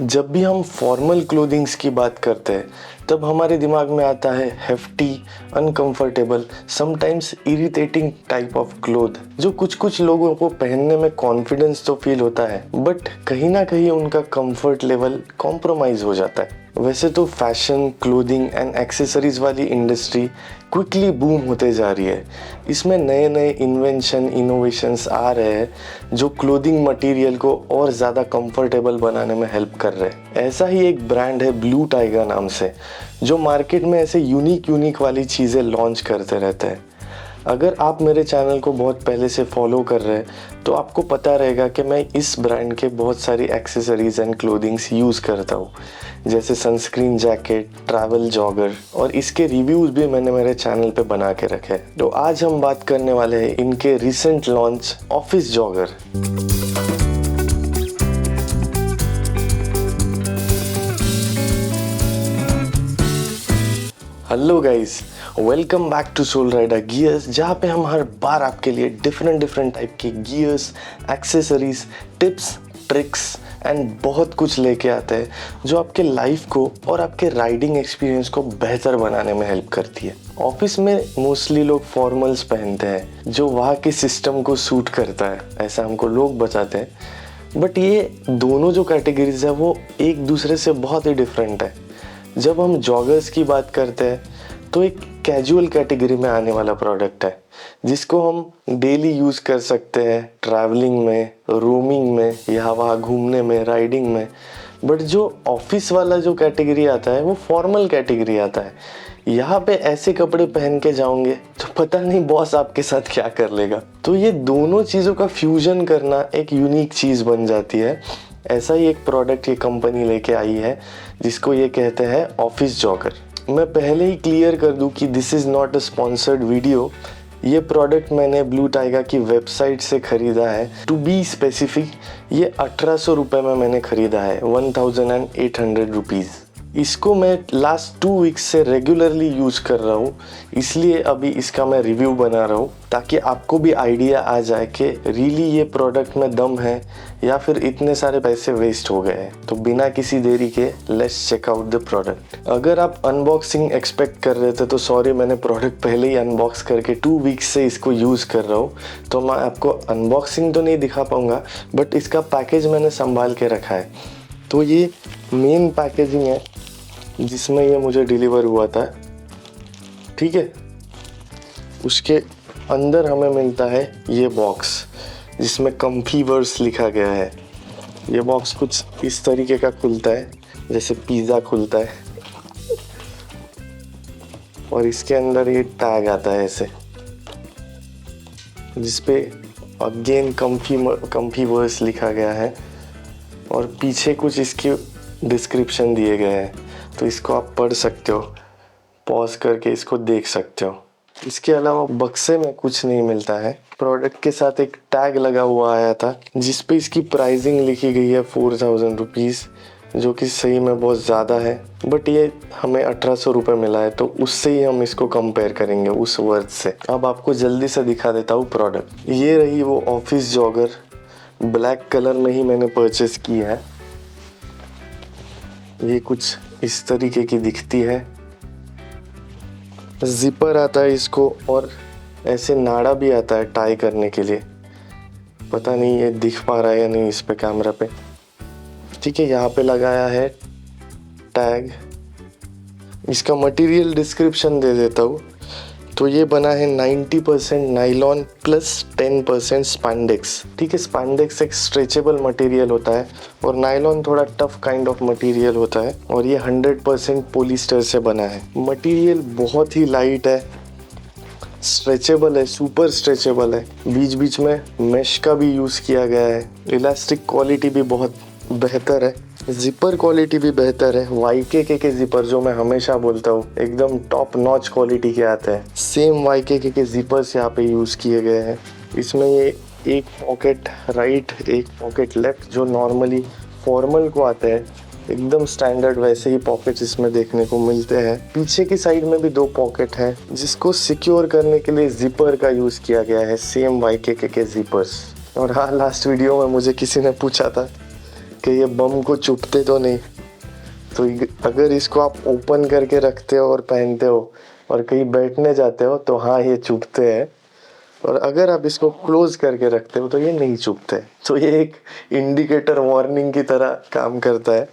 जब भी हम फॉर्मल क्लोथिंग्स की बात करते हैं तब हमारे दिमाग में आता है hefty, uncomfortable, sometimes irritating type of cloth जो कुछ कुछ लोगों को पहनने में कॉन्फिडेंस तो फील होता है बट कहीं ना कहीं उनका कंफर्ट लेवल कॉम्प्रोमाइज हो जाता है। वैसे तो फैशन, क्लोथिंग एंड एक्सेसरीज वाली इंडस्ट्री क्विकली बूम होते जा रही है। इसमें नए नए इन्वेंशन, इनोवेशंस आ रहे हैं जो क्लोथिंग मटेरियल को और ज़्यादा कंफर्टेबल बनाने में हेल्प कर रहे हैं। ऐसा ही एक ब्रांड है ब्लू टाइगर नाम से, जो मार्केट में ऐसे यूनिक वाली चीज़ें लॉन्च करते रहते हैं। अगर आप मेरे चैनल को बहुत पहले से फॉलो कर रहे हैं तो आपको पता रहेगा कि मैं इस ब्रांड के बहुत सारी एक्सेसरीज एंड क्लोथिंग्स यूज़ करता हूँ, जैसे सनस्क्रीन जैकेट, ट्रैवल जॉगर, और इसके रिव्यूज़ भी मैंने मेरे चैनल पे बना के रखे हैं। तो आज हम बात करने वाले हैं इनके recent launch office jogger. Hello guys, welcome back to Soul Rider Gears, जहाँ पे हम हर बार आपके लिए डिफरेंट टाइप के gears, accessories, tips, tricks and बहुत कुछ लेके आते हैं जो आपके लाइफ को और आपके राइडिंग एक्सपीरियंस को बेहतर बनाने में हेल्प करती है। ऑफिस में मोस्टली लोग फॉर्मल्स पहनते हैं जो वहाँ के सिस्टम को सूट करता है, ऐसा हमको लोग बताते हैं। बट ये दोनों जो कैटेगरीज है वो एक दूसरे से बहुत ही डिफरेंट है। जब हम जॉगर्स की बात करते हैं तो एक कैजुअल कैटेगरी में आने वाला प्रोडक्ट है जिसको हम डेली यूज़ कर सकते हैं, ट्रैवलिंग में, रोमिंग में, यहाँ वहाँ घूमने में, राइडिंग में। बट जो ऑफिस वाला जो कैटेगरी आता है वो फॉर्मल कैटेगरी आता है। यहाँ पे ऐसे कपड़े पहन के जाओगे तो पता नहीं बॉस आपके साथ क्या कर लेगा। तो ये दोनों चीज़ों का फ्यूजन करना एक यूनिक चीज़ बन जाती है। ऐसा ही एक प्रोडक्ट ये कंपनी लेके आई है जिसको ये कहते हैं ऑफिस जॉगर। मैं पहले ही क्लियर कर दूं कि this is not a sponsored video. ये प्रोडक्ट मैंने ब्लू टाइगर की वेबसाइट से ख़रीदा है। टू बी स्पेसिफिक, ये 1800 रुपये में मैंने ख़रीदा है, 1800 रुपीज़। इसको मैं लास्ट 2 वीक्स से रेगुलरली यूज़ कर रहा हूँ, इसलिए अभी इसका मैं रिव्यू बना रहा हूँ ताकि आपको भी आइडिया आ जाए कि रियली ये प्रोडक्ट में दम है या फिर इतने सारे पैसे वेस्ट हो गए हैं। तो बिना किसी देरी के let's check out the product. अगर आप अनबॉक्सिंग एक्सपेक्ट कर रहे थे तो सॉरी, मैंने प्रोडक्ट पहले ही अनबॉक्स करके 2 वीक्स से इसको यूज़ कर रहा हूँ, तो मैं आपको अनबॉक्सिंग तो नहीं दिखा पाऊँगा बट इसका पैकेज मैंने संभाल के रखा है। तो ये मेन पैकेजिंग है जिसमें ये मुझे डिलीवर हुआ था, ठीक है। उसके अंदर हमें मिलता है ये बॉक्स जिसमें कम्फीवर्स लिखा गया है। ये बॉक्स कुछ इस तरीके का खुलता है जैसे पिज़्ज़ा खुलता है और इसके अंदर ये टैग आता है ऐसे, जिसपे अगेन कम्फीवर्स लिखा गया है और पीछे कुछ इसके डिस्क्रिप्शन दिए गए हैं, तो इसको आप पढ़ सकते हो, पॉज करके इसको देख सकते हो। इसके अलावा बक्से में कुछ नहीं मिलता है। प्रोडक्ट के साथ एक टैग लगा हुआ आया था जिस पे इसकी प्राइसिंग लिखी गई है 4000 रुपीज़, जो कि सही में बहुत ज़्यादा है। बट ये हमें 1800 रुपये मिला है तो उससे ही हम इसको कंपेयर करेंगे उस वर्थ से। अब आपको जल्दी से दिखा देता हूँ प्रोडक्ट। ये रही वो ऑफिस जॉगर, ब्लैक कलर में ही मैंने परचेस की है। ये कुछ इस तरीके की दिखती है। जिपर आता है इसको और ऐसे नाड़ा भी आता है टाई करने के लिए। पता नहीं ये दिख पा रहा है या नहीं इस पे कैमरा पे, ठीक है। यहाँ पे लगाया है टैग। इसका मटेरियल डिस्क्रिप्शन दे देता हूँ। तो ये बना है 90% नाइलॉन प्लस 10% स्पैंडेक्स, ठीक है। स्पैंडेक्स एक स्ट्रेचेबल मटेरियल होता है और नाइलॉन थोड़ा टफ काइंड ऑफ मटेरियल होता है, और ये 100% पॉलिस्टर से बना है। मटेरियल बहुत ही लाइट है, स्ट्रेचेबल है, सुपर स्ट्रेचेबल है। बीच बीच में मेश का भी यूज़ किया गया है। इलास्टिक क्वालिटी भी बहुत बेहतर है, जिपर क्वालिटी भी बेहतर है। YKK के जिपर जो मैं हमेशा बोलता हूँ एकदम टॉप नॉच क्वालिटी के आते हैं, सेम YKK के जिपर्स यहाँ पे यूज़ किए गए हैं। इसमें ये एक पॉकेट राइट, एक पॉकेट लेफ्ट, जो नॉर्मली फॉर्मल को आते हैं एकदम स्टैंडर्ड वैसे ही पॉकेट्स इसमें देखने को मिलते हैं। पीछे की साइड में भी 2 पॉकेट हैं जिसको सिक्योर करने के लिए जिपर का यूज़ किया गया है, सेम YKK के जिपर्स। और हाँ, लास्ट वीडियो में मुझे किसी ने पूछा था कि ये बम को चुभते तो नहीं। तो अगर इसको आप ओपन करके रखते हो और पहनते हो और कहीं बैठने जाते हो तो हाँ ये चुभते हैं, और अगर आप इसको क्लोज करके रखते हो तो ये नहीं चुभते। तो ये एक इंडिकेटर वार्निंग की तरह काम करता है।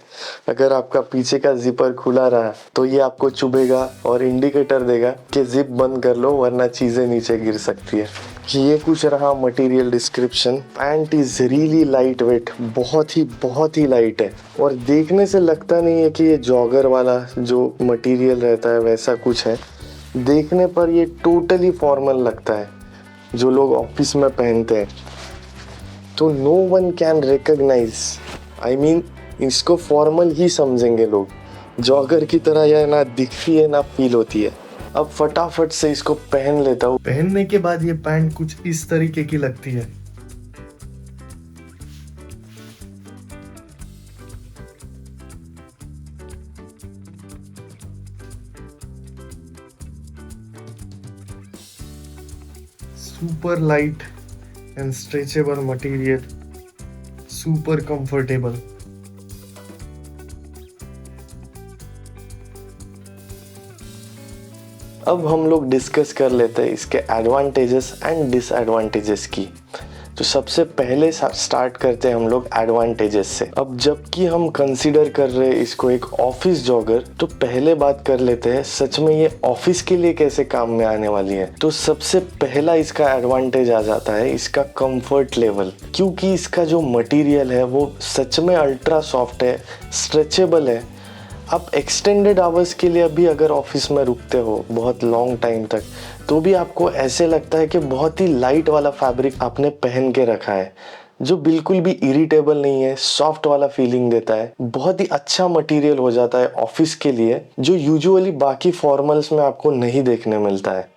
अगर आपका पीछे का जिपर खुला रहा तो ये आपको चुभेगा और इंडिकेटर देगा कि जिप बंद कर लो वरना चीज़ें नीचे गिर सकती है। ये कुछ रहा material description. Pant is really light weight, बहुत ही लाइट है, और देखने से लगता नहीं है कि ये जॉगर वाला जो मटेरियल रहता है वैसा कुछ है। देखने पर ये टोटली फॉर्मल लगता है, जो लोग ऑफिस में पहनते हैं। तो no one can recognise, I mean इसको फॉर्मल ही समझेंगे लोग। जॉगर की तरह यह ना दिखती है ना फील होती है। अब फटाफट से इसको पहन लेता हूँ। पहनने के बाद ये पैंट कुछ इस तरीके की लगती है। Super light and stretchable material, super comfortable. अब हम लोग डिस्कस कर लेते हैं इसके एडवांटेजेस एंड डिसएडवांटेजेस की। तो सबसे पहले स्टार्ट करते हैं हम लोग एडवांटेजेस से। अब जबकि हम कंसीडर कर रहे हैं इसको एक ऑफिस जॉगर, तो पहले बात कर लेते हैं सच में ये ऑफिस के लिए कैसे काम में आने वाली है। तो सबसे पहला इसका एडवांटेज आ जाता है इसका कंफर्ट लेवल, क्योंकि इसका जो मटेरियल है वो सच में अल्ट्रा सॉफ्ट है, स्ट्रेचेबल है। आप एक्सटेंडेड आवर्स के लिए अभी अगर ऑफिस में रुकते हो बहुत लॉन्ग टाइम तक, तो भी आपको ऐसे लगता है कि बहुत ही लाइट वाला फैब्रिक आपने पहन के रखा है, जो बिल्कुल भी इरिटेबल नहीं है, सॉफ्ट वाला फीलिंग देता है। बहुत ही अच्छा मटेरियल हो जाता है ऑफिस के लिए, जो यूजुअली बाकी फॉर्मल्स में आपको नहीं देखने मिलता है।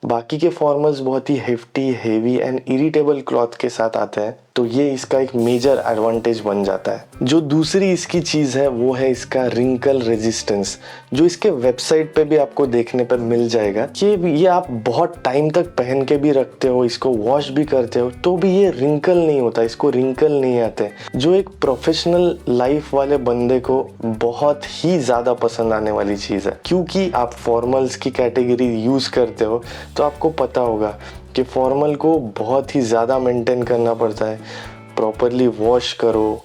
बाकी के फॉर्मल्स बहुत ही hefty, heavy and irritable cloth के साथ आते हैं, तो ये इसका एक मेजर एडवांटेज बन जाता है। जो दूसरी इसकी चीज़ है वो है इसका रिंकल रेजिस्टेंस, जो इसके वेबसाइट पे भी आपको देखने पर मिल जाएगा कि ये आप बहुत टाइम तक पहन के भी रखते हो, इसको वॉश भी करते हो, तो भी ये रिंकल नहीं होता, इसको रिंकल नहीं आते, जो एक प्रोफेशनल लाइफ वाले बंदे को बहुत ही ज़्यादा पसंद आने वाली चीज़ है। क्योंकि आप फॉर्मल्स की कैटेगरी यूज़ करते हो तो आपको पता होगा कि फॉर्मल को बहुत ही ज़्यादा मेंटेन करना पड़ता है। प्रॉपरली वॉश करो,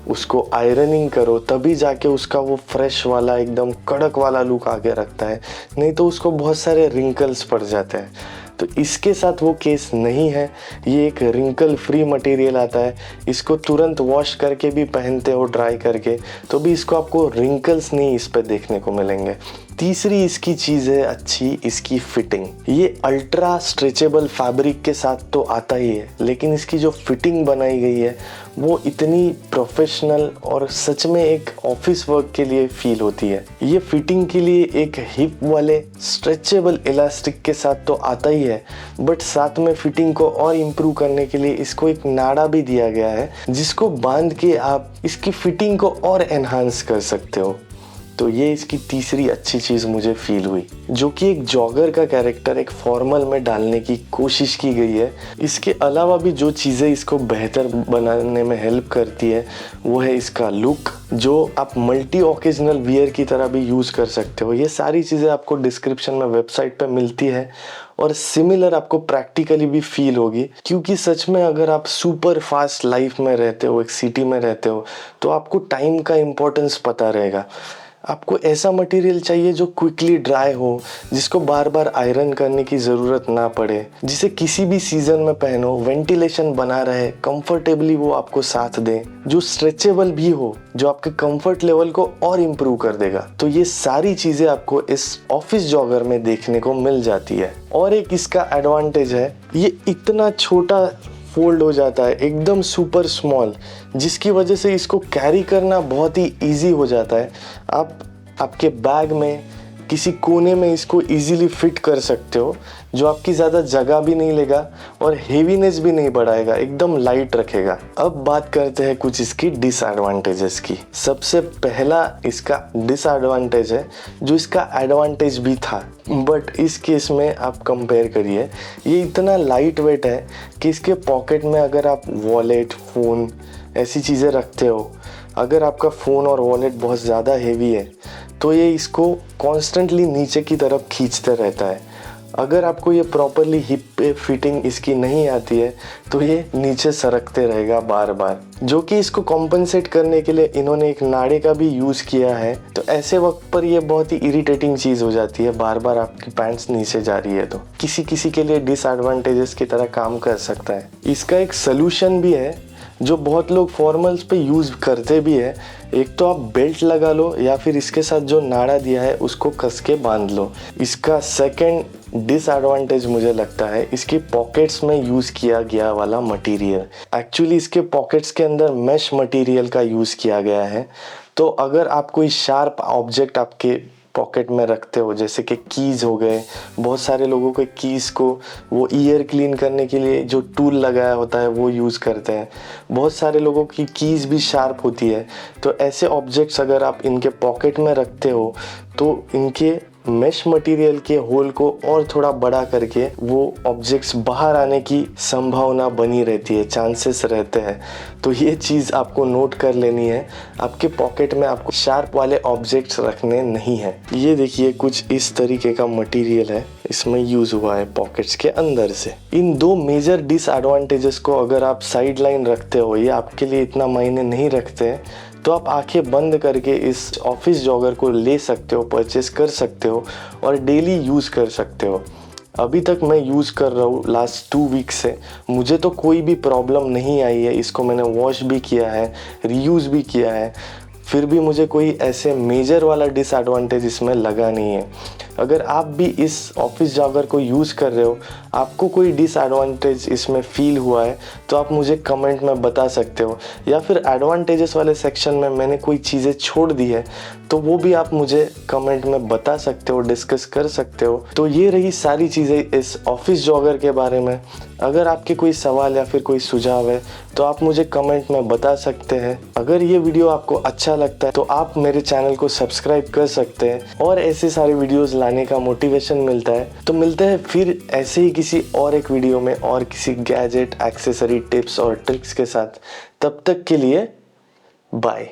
उसको आयरनिंग करो, तभी जाके उसका वो फ्रेश वाला एकदम कड़क वाला लुक आके रखता है, नहीं तो उसको बहुत सारे रिंकल्स पड़ जाते हैं। तो इसके साथ वो केस नहीं है, ये एक रिंकल फ्री मटेरियल आता है। इसको तुरंत वॉश करके भी पहनते हो ड्राई करके, तो भी इसको आपको रिंकल्स नहीं इस पे देखने को मिलेंगे। तीसरी इसकी चीज़ है अच्छी, इसकी फिटिंग। ये अल्ट्रा स्ट्रेचेबल फैब्रिक के साथ तो आता ही है, लेकिन इसकी जो फिटिंग बनाई गई है वो इतनी प्रोफेशनल और सच में एक ऑफिस वर्क के लिए फील होती है। ये फिटिंग के लिए एक हिप वाले स्ट्रेचेबल इलास्टिक के साथ तो आता ही है, बट साथ में फिटिंग को और इम्प्रूव करने के लिए इसको एक नाड़ा भी दिया गया है, जिसको बांध के आप इसकी फिटिंग को और एनहांस कर सकते हो। तो ये इसकी तीसरी अच्छी चीज़ मुझे फील हुई, जो कि एक जॉगर का कैरेक्टर एक फॉर्मल में डालने की कोशिश की गई है। इसके अलावा भी जो चीज़ें इसको बेहतर बनाने में हेल्प करती है वो है इसका लुक, जो आप मल्टी ओकेजनल वियर की तरह भी यूज़ कर सकते हो। ये सारी चीज़ें आपको डिस्क्रिप्शन में वेबसाइट पे मिलती है, और सिमिलर आपको प्रैक्टिकली भी फील होगी, क्योंकि सच में अगर आप सुपर फास्ट लाइफ में रहते हो, एक सिटी में रहते हो, तो आपको टाइम का इम्पोर्टेंस पता रहेगा। आपको ऐसा मटेरियल चाहिए जो क्विकली ड्राई हो, जिसको बार बार आयरन करने की ज़रूरत ना पड़े, जिसे किसी भी सीज़न में पहनो, वेंटिलेशन बना रहे, कंफर्टेबली वो आपको साथ दे, जो स्ट्रेचेबल भी हो, जो आपके कंफर्ट लेवल को और इम्प्रूव कर देगा। तो ये सारी चीज़ें आपको इस ऑफिस जॉगर में देखने को मिल जाती है। और एक इसका एडवांटेज है, ये इतना छोटा फोल्ड हो जाता है, एकदम सुपर स्मॉल, जिसकी वजह से इसको कैरी करना बहुत ही इजी हो जाता है। आप आपके बैग में किसी कोने में इसको इजीली फिट कर सकते हो, जो आपकी ज़्यादा जगह भी नहीं लेगा और हेवीनेस भी नहीं बढ़ाएगा, एकदम लाइट रखेगा। अब बात करते हैं कुछ इसकी डिसएडवांटेजेस की। सबसे पहला इसका डिसएडवांटेज है, जो इसका एडवांटेज भी था, बट इस केस में आप कंपेयर करिए, ये इतना लाइट वेट है कि इसके पॉकेट में अगर आप वॉलेट, फ़ोन ऐसी चीज़ें रखते हो, अगर आपका फ़ोन और वॉलेट बहुत ज़्यादा हेवी है तो ये इसको कॉन्स्टेंटली नीचे की तरफ खींचते रहता है। अगर आपको ये प्रॉपरली हिप पे फिटिंग इसकी नहीं आती है तो ये नीचे सरकते रहेगा बार बार, जो कि इसको कॉम्पनसेट करने के लिए इन्होंने एक नाड़े का भी यूज़ किया है। तो ऐसे वक्त पर ये बहुत ही इरिटेटिंग चीज़ हो जाती है, बार बार आपकी पैंट्स नीचे जा रही है तो किसी किसी के लिए डिसएडवांटेजेस की तरह काम कर सकता है। इसका एक सलूशन भी है जो बहुत लोग फॉर्मल्स पे यूज़ करते भी है। एक तो आप बेल्ट लगा लो या फिर इसके साथ जो नाड़ा दिया है उसको कस के बांध लो। इसका सेकंड डिसएडवांटेज मुझे लगता है इसकी पॉकेट्स में यूज़ किया गया वाला मटेरियल। एक्चुअली इसके पॉकेट्स के अंदर मैश मटेरियल का यूज़ किया गया है। तो अगर आप कोई शार्प ऑब्जेक्ट आपके पॉकेट में रखते हो, जैसे कि कीज़ हो गए, बहुत सारे लोगों के कीज़ को वो ईयर क्लीन करने के लिए जो टूल लगाया होता है वो यूज़ करते हैं। बहुत सारे लोगों की कीज़ भी शार्प होती है। तो ऐसे ऑब्जेक्ट्स अगर आप इनके पॉकेट में रखते हो तो इनके मैश मटेरियल के होल को और थोड़ा बड़ा करके वो ऑब्जेक्ट्स बाहर आने की संभावना बनी रहती है, चांसेस रहते हैं। तो ये चीज़ आपको नोट कर लेनी है, आपके पॉकेट में आपको शार्प वाले ऑब्जेक्ट्स रखने नहीं है। ये देखिए कुछ इस तरीके का मटेरियल है, इसमें यूज़ हुआ है पॉकेट्स के अंदर से। इन दो मेजर डिसएडवांटेजेस को अगर आप साइड लाइन रखते हो, ये आपके लिए इतना मायने नहीं रखते हैं, तो आप आंखें बंद करके इस ऑफिस जॉगर को ले सकते हो, परचेस कर सकते हो और डेली यूज़ कर सकते हो। अभी तक मैं यूज़ कर रहा हूँ लास्ट 2 वीक से, मुझे तो कोई भी प्रॉब्लम नहीं आई है। इसको मैंने वॉश भी किया है, रीयूज़ भी किया है, फिर भी मुझे कोई ऐसे मेजर वाला डिसएडवांटेज इसमें लगा नहीं है। अगर आप भी इस ऑफिस जॉगर को यूज़ कर रहे हो, आपको कोई डिसएडवांटेज इसमें फ़ील हुआ है तो आप मुझे कमेंट में बता सकते हो, या फिर एडवांटेजेस वाले सेक्शन में मैंने कोई चीज़ें छोड़ दी है तो वो भी आप मुझे कमेंट में बता सकते हो, डिस्कस कर सकते हो। तो ये रही सारी चीज़ें इस ऑफिस जॉगर के बारे में। अगर आपके कोई सवाल या फिर कोई सुझाव है तो आप मुझे कमेंट में बता सकते हैं। अगर ये वीडियो आपको अच्छा लगता है तो आप मेरे चैनल को सब्सक्राइब कर सकते हैं और ऐसे सारे वीडियोस लाने का मोटिवेशन मिलता है। तो मिलते हैं फिर ऐसे ही किसी और एक वीडियो में और किसी गैजेट, एक्सेसरी, टिप्स और ट्रिक्स के साथ। तब तक के लिए बाय।